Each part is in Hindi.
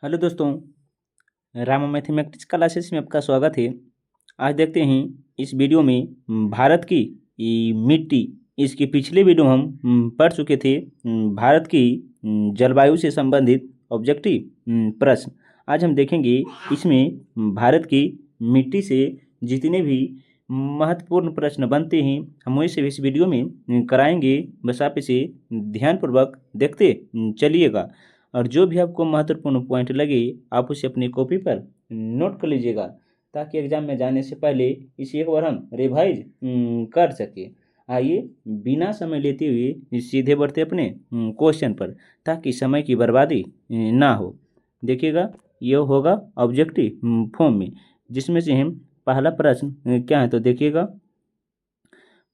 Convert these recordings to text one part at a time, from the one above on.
हेलो दोस्तों, रामा मैथमेटिक्स क्लासेस में आपका स्वागत है। आज देखते हैं इस वीडियो में भारत की मिट्टी। इसके पिछले वीडियो में हम पढ़ चुके थे भारत की जलवायु से संबंधित ऑब्जेक्टिव प्रश्न। आज हम देखेंगे इसमें भारत की मिट्टी से जितने भी महत्वपूर्ण प्रश्न बनते हैं हम वैसे इस वीडियो में कराएंगे। बस आप इसे ध्यानपूर्वक देखते चलिएगा और जो भी आपको महत्वपूर्ण पॉइंट लगे आप उसे अपनी कॉपी पर नोट कर लीजिएगा, ताकि एग्जाम में जाने से पहले इसे एक बार हम रिवाइज कर सके। आइए बिना समय लेते हुए सीधे बढ़ते अपने क्वेश्चन पर, ताकि समय की बर्बादी ना हो। देखिएगा, यह होगा ऑब्जेक्टिव फॉर्म में, जिसमें से हम पहला प्रश्न क्या है तो देखिएगा,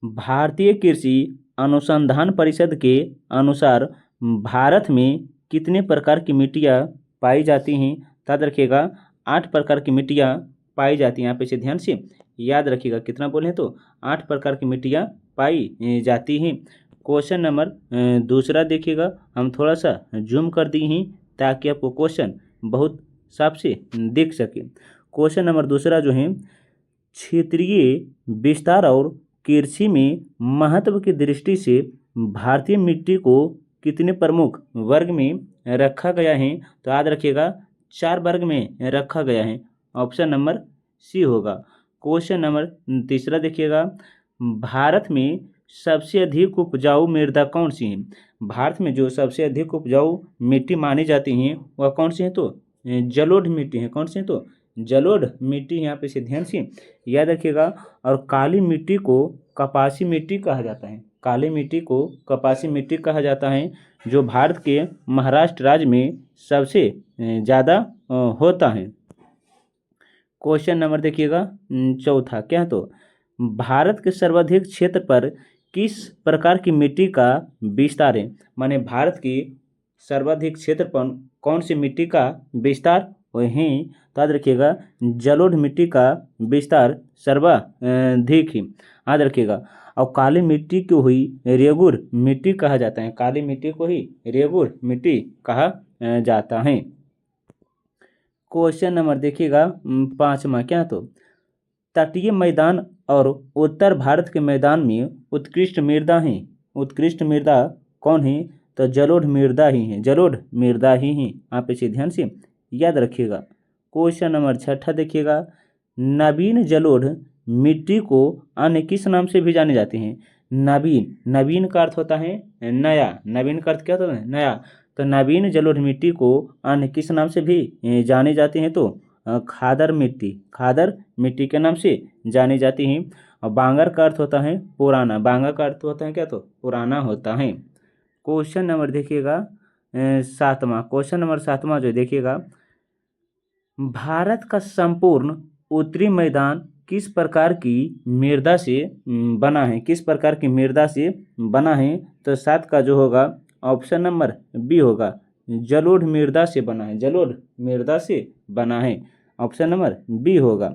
भारतीय कृषि अनुसंधान परिषद के अनुसार भारत में कितने प्रकार की मिट्टियाँ पाई जाती हैं। याद रखिएगा 8 प्रकार की मिट्टियाँ पाई जाती हैं। यहाँ पे से ध्यान से याद रखिएगा, कितना बोले तो 8 प्रकार की मिट्टियाँ पाई जाती हैं। क्वेश्चन नंबर दूसरा देखिएगा, हम थोड़ा सा जूम कर दी हैं ताकि आपको क्वेश्चन बहुत साफ से दिख सके। क्वेश्चन नंबर दूसरा जो है, क्षेत्रीय विस्तार और कृषि में महत्व की दृष्टि से भारतीय मिट्टी को कितने प्रमुख वर्ग में रखा गया है। तो याद रखिएगा 4 वर्ग में रखा गया है। ऑप्शन नंबर सी होगा। क्वेश्चन नंबर तीसरा देखिएगा, भारत में सबसे अधिक उपजाऊ मृदा कौन सी है। भारत में जो सबसे अधिक उपजाऊ मिट्टी मानी जाती हैं वह कौन सी है तो जलोढ़ मिट्टी है। कौन सी है तो जलोढ़ मिट्टी। यहाँ पे से ध्यान से याद रखिएगा। और काली मिट्टी को कपासी मिट्टी कहा जाता है। काली मिट्टी को कपासी मिट्टी कहा जाता है, जो भारत के महाराष्ट्र राज्य में सबसे ज़्यादा होता है। क्वेश्चन नंबर देखिएगा चौथा, क्या है तो भारत के सर्वाधिक क्षेत्र पर किस प्रकार की मिट्टी का विस्तार है। माने भारत की सर्वाधिक क्षेत्र पर कौन सी मिट्टी का विस्तार है। तो याद रखिएगा जलोढ़ मिट्टी का विस्तार सर्वाधिक है। याद रखिएगा। और काली मिट्टी को ही रेगुर मिट्टी कहा जाता है। काली मिट्टी को ही रेगुर मिट्टी कहा जाता है। क्वेश्चन नंबर देखिएगा पाँचवा, क्या तो तटीय मैदान और उत्तर भारत के मैदान में उत्कृष्ट मृदा है। उत्कृष्ट मृदा कौन है तो जलोढ़ मृदा ही है। जलोढ़ मृदा ही है। आप इसे ध्यान से याद रखिएगा। क्वेश्चन नंबर छठा देखिएगा, नवीन जलोढ़ मिट्टी को अन्य किस नाम से भी जाने जाते हैं। नवीन, नवीन का अर्थ होता है नया। नवीन का अर्थ क्या होता है नया। तो नवीन जलोढ़ मिट्टी को अन्य किस नाम से भी जाने जाते हैं तो खादर मिट्टी। खादर मिट्टी के नाम से जानी जाती हैं। और बांगर का अर्थ होता है पुराना। बांगा का अर्थ होता है क्या तो पुराना होता है। क्वेश्चन नंबर देखिएगा सातवां। क्वेश्चन नंबर सातवां जो देखिएगा, भारत का संपूर्ण उत्तरी मैदान किस प्रकार की मृदा से बना है। किस प्रकार की मृदा से बना है। तो 7 का जो होगा ऑप्शन नंबर बी होगा, जलोढ़ मृदा से बना है। जलोढ़ मृदा से बना है। ऑप्शन नंबर बी होगा।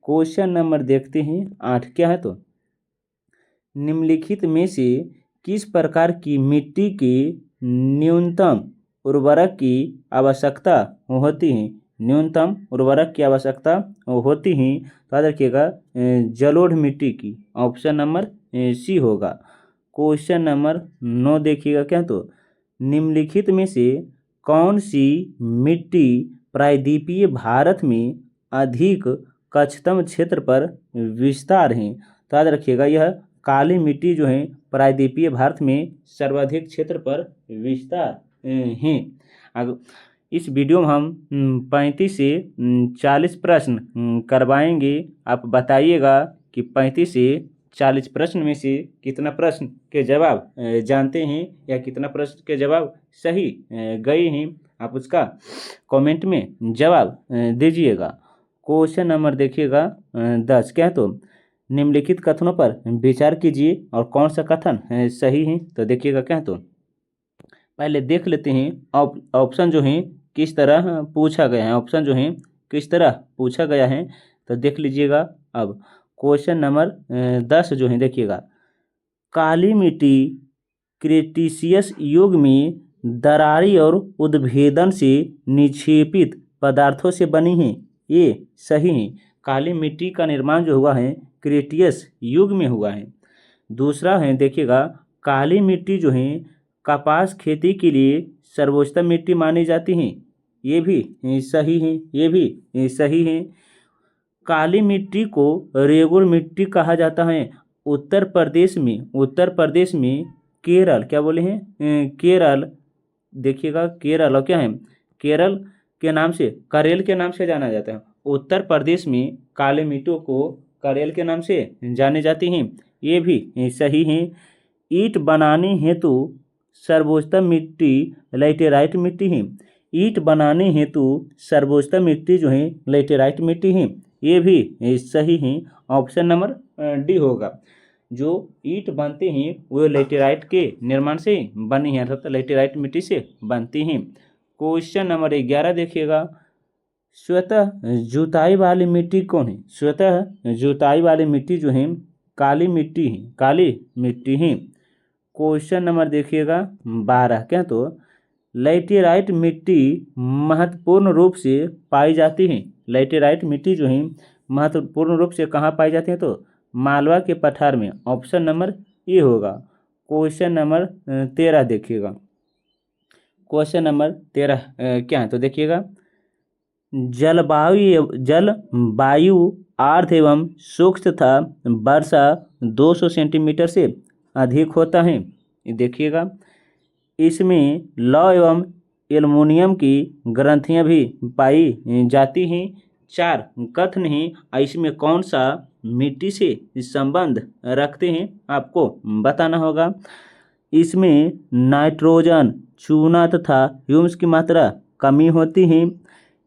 क्वेश्चन नंबर देखते हैं 8, क्या है तो निम्नलिखित में से किस प्रकार की मिट्टी की न्यूनतम उर्वरक की आवश्यकता होती है। न्यूनतम उर्वरक की आवश्यकता होती है। तो याद रखिएगा जलोढ़ मिट्टी की। ऑप्शन नंबर सी होगा। क्वेश्चन नंबर 9 देखिएगा, क्या तो निम्नलिखित में से कौन सी मिट्टी प्रायद्वीपीय भारत में अधिक कच्छतम क्षेत्र पर विस्तार है। तो याद रखिएगा यह काली मिट्टी जो है प्रायद्वीपीय भारत में सर्वाधिक क्षेत्र पर विस्तार हैं। इस वीडियो में हम 35 से 40 प्रश्न करवाएंगे। आप बताइएगा कि 35 से 40 प्रश्न में से कितना प्रश्न के जवाब जानते हैं या कितना प्रश्न के जवाब सही गए हैं। आप उसका कमेंट में जवाब दीजिएगा। क्वेश्चन नंबर देखिएगा 10, क्या तो निम्नलिखित कथनों पर विचार कीजिए और कौन सा कथन सही है। तो देखिएगा, क्या तो पहले देख लेते हैं ऑप्शन जो है किस तरह पूछा गया है। ऑप्शन जो है किस तरह पूछा गया है तो देख लीजिएगा। अब क्वेश्चन नंबर 10 जो है देखिएगा, काली मिट्टी क्रेटिसियस युग में दरारी और उद्भेदन से निक्षेपित पदार्थों से बनी हैं, ये सही है। काली मिट्टी का निर्माण जो हुआ है क्रेटियस युग में हुआ है। दूसरा है देखिएगा, काली मिट्टी जो है कपास खेती के लिए सर्वोत्तम मिट्टी मानी जाती है, ये भी सही है, ये भी सही है। काली मिट्टी को रेगुर मिट्टी कहा जाता है। उत्तर प्रदेश में केरल, क्या बोले हैं केरल, देखिएगा केरल और क्या है, केरल के नाम से, करेल के नाम से जाना जाता है। उत्तर प्रदेश में काली मिट्टी को करेल के नाम से जाने जाती हैं, ये भी सही है। ईंट बनाने हेतु सर्वोत्तम मिट्टी लैटेराइट मिट्टी है। ईंट बनाने हेतु सर्वोत्तम मिट्टी जो है लैटेराइट मिट्टी है, ये भी सही है। ऑप्शन नंबर डी होगा। जो ईंट बनते हैं वो लैटेराइट के निर्माण से बनी है, अर्थात लैटेराइट मिट्टी से बनती हैं। क्वेश्चन नंबर 11 देखिएगा, स्वतः जुताई वाली मिट्टी कौन है? स्वतः जुताई वाली मिट्टी जो है काली मिट्टी है। क्वेश्चन नंबर देखिएगा 12, क्या तो लैटेराइट मिट्टी महत्वपूर्ण रूप से पाई जाती है। लैटेराइट मिट्टी जो है महत्वपूर्ण रूप से कहाँ पाई जाती है? तो मालवा के पठार में। ऑप्शन नंबर ए होगा। क्वेश्चन नंबर 13 देखिएगा। क्वेश्चन नंबर 13 क्या है? तो देखिएगा, जलवायु आर्द्र एवं शुष्क तथा वर्षा 200 सेंटीमीटर से अधिक होता है। देखिएगा, इसमें लौह एवं एल्युमिनियम की ग्रंथियां भी पाई जाती हैं। 4 कथन हैं, इसमें कौन सा मिट्टी से संबंध रखते हैं आपको बताना होगा। इसमें नाइट्रोजन, चूना तथा ह्यूमस की मात्रा कमी होती है।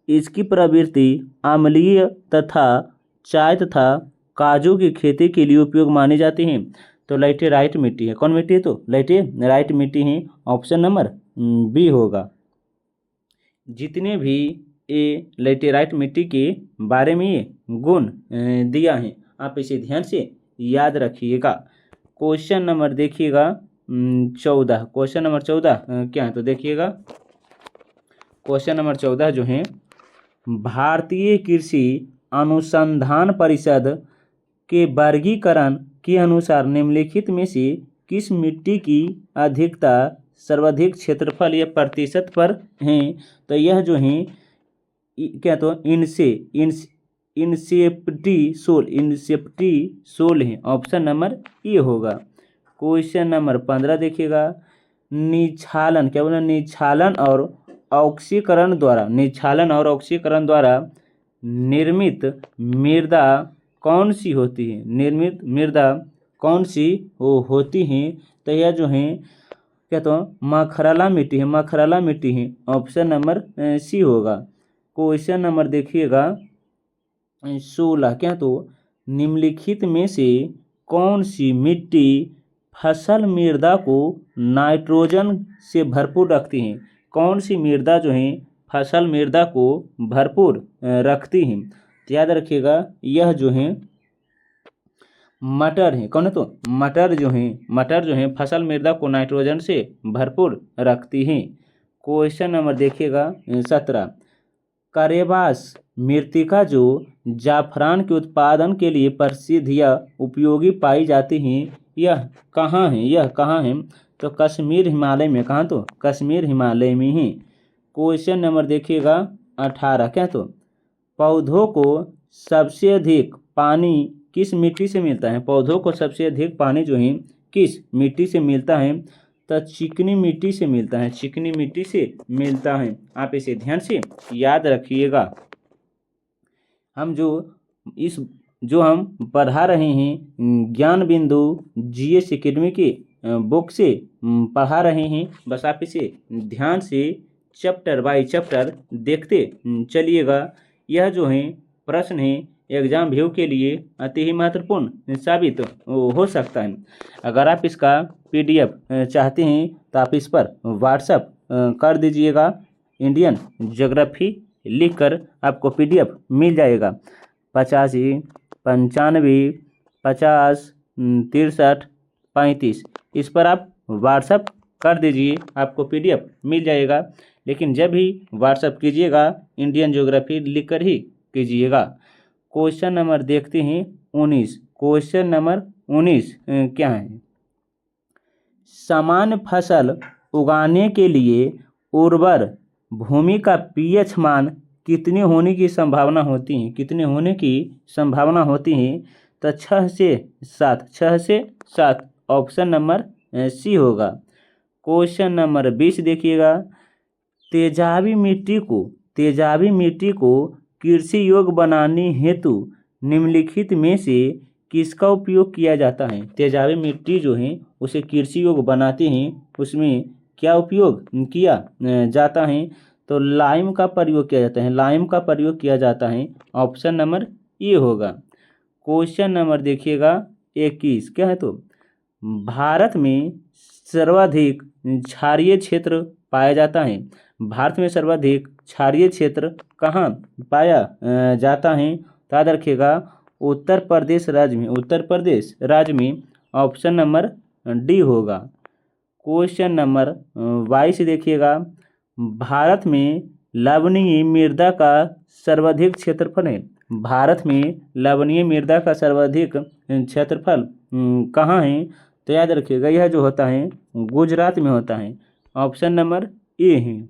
इसकी प्रवृत्ति अम्लीय तथा चाय तथा काजू की खेती के लिए उपयोग मानी जाती है। तो लैटेराइट मिट्टी है। कौन मिट्टी है? तो लैटेराइट मिट्टी है। ऑप्शन नंबर बी होगा। जितने भी ये लैटेराइट मिट्टी के बारे में ये गुण दिया है, आप इसे ध्यान से याद रखिएगा। क्वेश्चन नंबर देखिएगा 14। क्वेश्चन नंबर 14 क्या है? तो देखिएगा, क्वेश्चन नंबर 14 जो है, भारतीय कृषि अनुसंधान परिषद के वर्गीकरण के अनुसार निम्नलिखित में से किस मिट्टी की अधिकता सर्वाधिक क्षेत्रफल या प्रतिशत पर है? तो यह जो है क्या, तो इंसेप्टी सोल है। ऑप्शन नंबर ए होगा। क्वेश्चन नंबर 15 देखिएगा, निक्षालन, क्या बोला, निक्षालन और ऑक्सीकरण द्वारा निर्मित मृदा कौन सी होती है? निर्मित मृदा कौन सी होती है? तो यह जो है क्या, तो मखरला मिट्टी है। ऑप्शन नंबर सी होगा। क्वेश्चन नंबर देखिएगा 16, क्या तो निम्नलिखित में से कौन सी मिट्टी फसल मृदा को नाइट्रोजन से भरपूर रखती है? कौन सी मृदा जो है फसल मृदा को भरपूर रखती है? तो याद रखिएगा, यह जो है मटर है। कौन है? तो मटर जो है फसल मृदा को नाइट्रोजन से भरपूर रखती है। क्वेश्चन नंबर देखिएगा 17, करेबास मृत्तिका जो जाफरान के उत्पादन के लिए प्रसिद्ध या उपयोगी पाई जाती है, यह कहाँ है? तो कश्मीर हिमालय में। कहाँ? तो कश्मीर हिमालय में ही। क्वेश्चन नंबर देखिएगा 18, क्या तो पौधों को सबसे अधिक पानी किस मिट्टी से मिलता है? पौधों को सबसे अधिक पानी जो है किस मिट्टी से मिलता है? तो चिकनी मिट्टी से मिलता है। आप इसे ध्यान से याद रखिएगा। हम जो हम पढ़ा रहे हैं ज्ञान बिंदु जीएस एकेडमी के बुक से पढ़ा रहे हैं, बस आप इसे ध्यान से चैप्टर बाय चैप्टर देखते चलिएगा। यह जो है प्रश्न है एग्जाम व्यू के लिए अति ही महत्वपूर्ण साबित हो सकता है। अगर आप इसका पीडीएफ चाहते हैं तो आप इस पर व्हाट्सएप कर दीजिएगा। इंडियन ज्योग्राफी लिखकर आपको पीडीएफ मिल जाएगा। 85 95 50 63 35 इस पर आप व्हाट्सएप कर दीजिए, आपको PDF मिल जाएगा। लेकिन जब भी व्हाट्सअप कीजिएगा इंडियन ज्योग्राफी लिख कर ही कीजिएगा। क्वेश्चन नंबर देखते हैं 19। क्वेश्चन नंबर 19 क्या है? समान फसल उगाने के लिए उर्वर भूमि का pH मान कितने होने की संभावना होती है? कितने होने की संभावना होती है? तो 6 से 7, 6 से 7 ऑप्शन नंबर सी होगा। क्वेश्चन नंबर 20 देखिएगा। तेजाबी मिट्टी को कृषि योग्य बनाने हेतु निम्नलिखित में से किसका उपयोग किया जाता है? तेजाबी मिट्टी जो है उसे कृषि योग्य बनाते हैं, उसमें क्या उपयोग किया जाता है? तो लाइम का प्रयोग किया जाता है, लाइम का प्रयोग किया जाता है। ऑप्शन नंबर ए होगा। क्वेश्चन नंबर देखिएगा 21 क्या है? तो भारत में सर्वाधिक क्षारीय क्षेत्र पाया जाता है। भारत में सर्वाधिक क्षारीय क्षेत्र कहाँ पाया जाता है? तो याद रखिएगा उत्तर प्रदेश राज्य में, उत्तर प्रदेश राज्य में। ऑप्शन नंबर डी होगा। क्वेश्चन नंबर 22 देखिएगा। भारत में लवणीय मृदा का सर्वाधिक क्षेत्रफल है। भारत में लवणीय मृदा का सर्वाधिक क्षेत्रफल कहाँ है? तो याद रखिएगा यह जो होता है गुजरात में होता है। ऑप्शन नंबर ए है।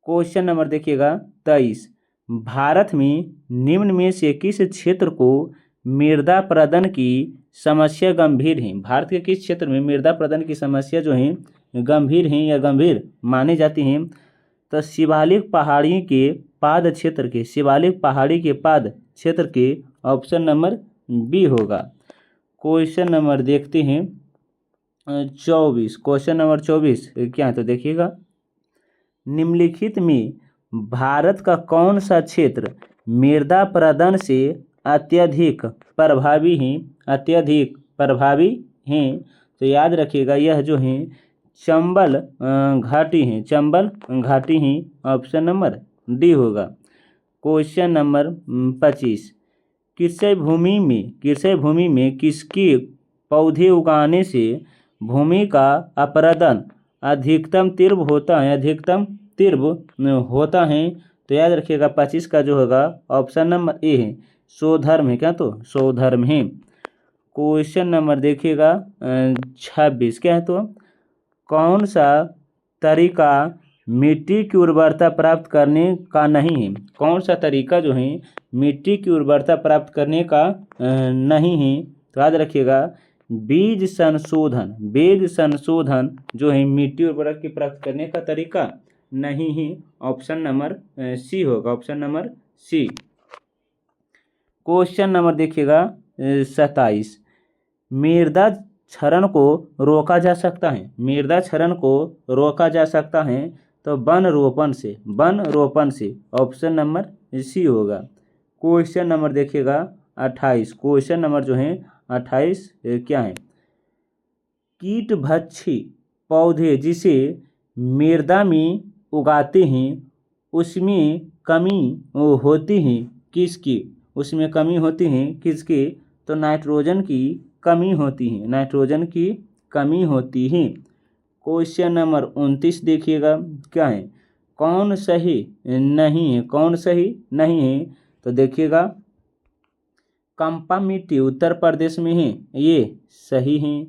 क्वेश्चन नंबर देखिएगा 23। भारत में निम्न में से किस क्षेत्र को मृदा प्रदन की समस्या गंभीर है? भारत के किस क्षेत्र में मृदा प्रदन की समस्या जो है गंभीर है या गंभीर मानी जाती है? तो शिवालिक पहाड़ी के पाद क्षेत्र के, शिवालिक पहाड़ी के पाद क्षेत्र के। ऑप्शन नंबर बी होगा। क्वेश्चन नंबर देखते हैं 24। क्वेश्चन नंबर 24 क्या है? तो देखिएगा निम्नलिखित में भारत का कौन सा क्षेत्र मृदा प्रदन से अत्यधिक प्रभावी है? अत्यधिक प्रभावी हैं। तो याद रखिएगा यह जो है चंबल घाटी है, चंबल घाटी ही। ऑप्शन नंबर डी होगा। Question number 25। कृषि भूमि में किसके पौधे उगाने से भूमि का अपरदन अधिकतम तीव्र होता है? अधिकतम तीव्र होता है। तो याद रखिएगा 25 का जो होगा ऑप्शन नंबर ए है, स्वधर्म है। क्या? तो स्वधर्म है। क्वेश्चन नंबर देखिएगा 26 क्या है? तो कौन सा तरीका मिट्टी की उर्वरता प्राप्त करने का नहीं है? कौन सा तरीका जो है मिट्टी की उर्वरता प्राप्त करने का नहीं है? तो याद रखिएगा बीज संशोधन जो है मिट्टी उर्वरक की प्राप्त करने का तरीका नहीं है। ऑप्शन नंबर सी होगा। Option number C. Question number देखिएगा 27। मृदा क्षरण को रोका जा सकता है। मृदा क्षरण को रोका जा सकता है तो वन रोपण से। ऑप्शन नंबर सी होगा। क्वेश्चन नंबर देखिएगा 28। क्वेश्चन नंबर जो है 28 क्या है? कीटभक्षी पौधे जिसे मृदा में उगाते हैं उसमें कमी होती है किसकी? उसमें कमी होती है किसकी? तो नाइट्रोजन की कमी होती है, नाइट्रोजन की कमी होती है। क्वेश्चन नंबर 29 देखिएगा क्या है? कौन सही नहीं है? कौन सही नहीं है? तो देखिएगा कंपा मिट्टी उत्तर प्रदेश में है, ये सही है।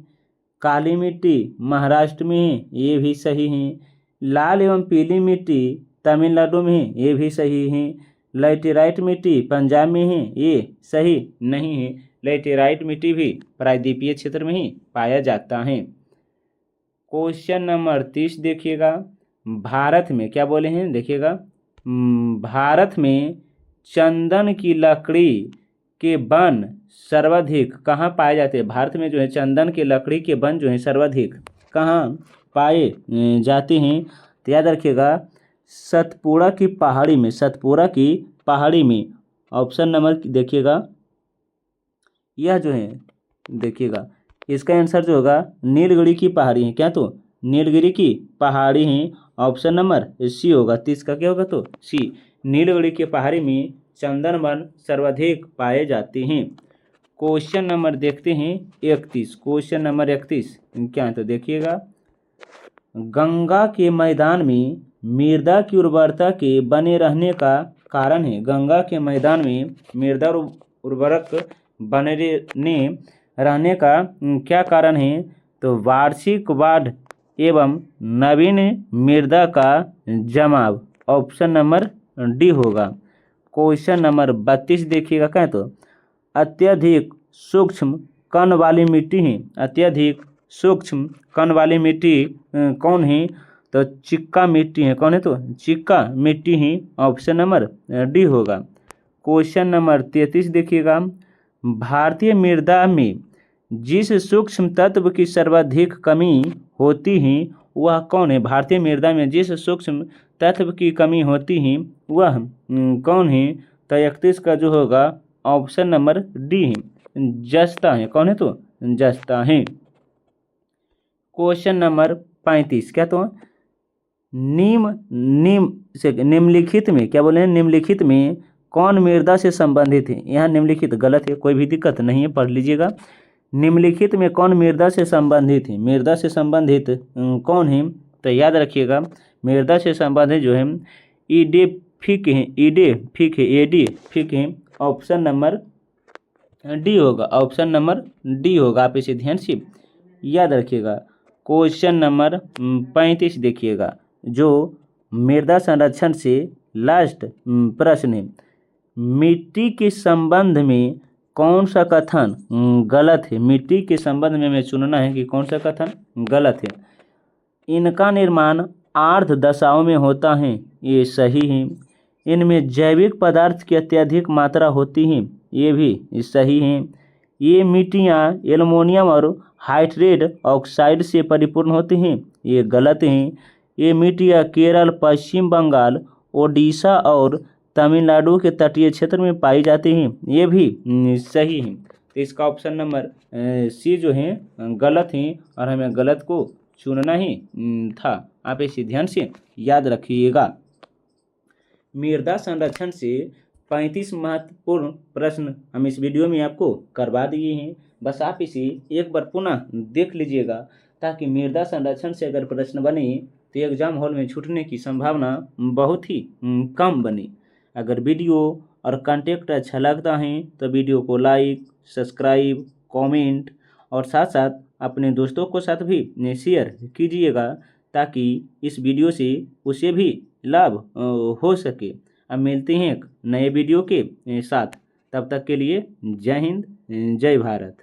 काली मिट्टी महाराष्ट्र में है, ये भी सही है। लाल एवं पीली मिट्टी तमिलनाडु में है, ये भी सही है। लैटेराइट मिट्टी पंजाब में है, ये सही नहीं है। लैटेराइट मिट्टी भी प्रायद्वीपीय क्षेत्र में ही पाया जाता है। क्वेश्चन नंबर 30 देखिएगा। भारत में क्या बोले हैं? देखिएगा भारत में चंदन की लकड़ी के वन सर्वाधिक कहाँ पाए जाते हैं? भारत में जो है चंदन के लकड़ी के वन जो है सर्वाधिक कहाँ पाए जाते हैं? तो याद रखिएगा सतपुड़ा की पहाड़ी में, सतपुड़ा की पहाड़ी में। ऑप्शन नंबर देखिएगा यह जो है देखिएगा इसका आंसर जो होगा नीलगिरी की पहाड़ी है। क्या? तो नीलगिरी की पहाड़ी है। ऑप्शन नंबर सी होगा। 30 का क्या होगा? तो सी। नीलगिरी की पहाड़ी में चंदन वन सर्वाधिक पाए जाते हैं। क्वेश्चन नंबर देखते हैं 31। क्वेश्चन नंबर 31 क्या है? तो देखिएगा गंगा के मैदान में मृदा की उर्वरता के बने रहने का कारण है। गंगा के मैदान में मृदा उर्वरक बने रहने का क्या कारण है? तो वार्षिक बाढ़ एवं नवीन मृदा का जमाव। ऑप्शन नंबर डी होगा। क्वेश्चन नंबर 32 देखिएगा क्या, तो अत्यधिक सूक्ष्म कण वाली मिट्टी है। अत्यधिक सूक्ष्म कण वाली मिट्टी कौन है? तो चिक्का मिट्टी है। कौन है? तो चिक्का मिट्टी ही ऑप्शन नंबर डी होगा। क्वेश्चन नंबर 33 देखिएगा, भारतीय मृदा में जिस सूक्ष्म तत्व की सर्वाधिक कमी होती है वह कौन है? भारतीय मृदा में जिस सूक्ष्म तत्व की कमी होती है वह कौन है? तो 31 का जो होगा ऑप्शन नंबर डी है, जस्ता है। कौन है? तो जस्ता है। क्वेश्चन नंबर 35 क्या, तो निम्नलिखित में क्या बोले हैं? निम्नलिखित में कौन मृदा से संबंधित है? यहाँ निम्नलिखित गलत है, कोई भी दिक्कत नहीं है, पढ़ लीजिएगा। निम्नलिखित में कौन मृदा से संबंधित है? मृदा से संबंधित कौन है? तो याद रखिएगा, मृदा से संबंधित जो है एडेफिक है। एडेफिक है। ऑप्शन नंबर डी होगा। ऑप्शन नंबर डी होगा। आप इसे ध्यान से याद रखिएगा। क्वेश्चन नंबर 35 देखिएगा, जो मृदा संरक्षण से लास्ट प्रश्न है। मिट्टी के संबंध में कौन सा कथन गलत है? मिट्टी के संबंध में हमें चुनना है कि कौन सा कथन गलत है। इनका निर्माण आर्द्र दशाओं में होता है, ये सही है। इनमें जैविक पदार्थ की अत्यधिक मात्रा होती है, ये भी सही है। ये मिट्टियाँ एल्युमिनियम और हाइड्रेट ऑक्साइड से परिपूर्ण होती हैं, ये गलत हैं। ये मिट्टियाँ केरल, पश्चिम बंगाल, ओडिशा और तमिलनाडु के तटीय क्षेत्र में पाई जाती हैं, ये भी सही हैं। तो इसका ऑप्शन नंबर सी जो है गलत हैं और हमें गलत को चुनना ही था। आप इसे ध्यान से याद रखिएगा। मृदा संरक्षण से 35 महत्वपूर्ण प्रश्न हम इस वीडियो में आपको करवा दिए हैं। बस आप इसे एक बार पुनः देख लीजिएगा, ताकि मृदा संरक्षण से अगर प्रश्न बने तो एग्जाम हॉल में छूटने की संभावना बहुत ही कम बने। अगर वीडियो और कंटेंट अच्छा लगता है तो वीडियो को लाइक, सब्सक्राइब, कमेंट और साथ साथ अपने दोस्तों को साथ भी शेयर कीजिएगा, ताकि इस वीडियो से उसे भी लाभ हो सके। अब मिलते हैं एक नए वीडियो के साथ, तब तक के लिए जय हिंद, जय भारत।